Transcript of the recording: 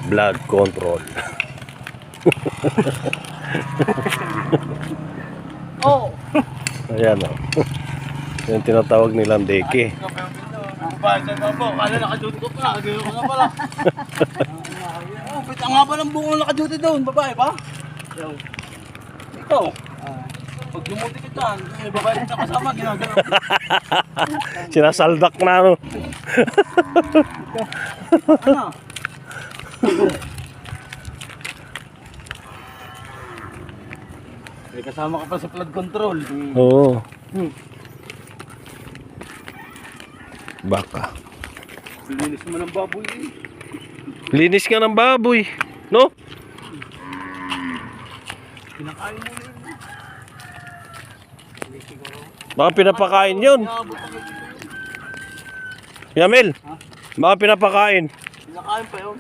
Blood control. Oh. Ayan o. Yung tinatawag nilang deke. Babae sa babo, kala naka-duty ko pa, gano'n ko na pala. Oh, bit ang haba ng buong naka-duty doon, babae ba? Ikaw. Pag lumuti ka dyan, may babae na kasama, ginagano. Sinasaldak na ano. Ano? May kasama ka pa sa flood control. Oo. Baka. Linis mo ng baboy eh. Linis nga ng baboy. No? Pinakain mo yun. Baka pinapakain yun. Yamil. Baka pinapakain. Pinakain pa yun.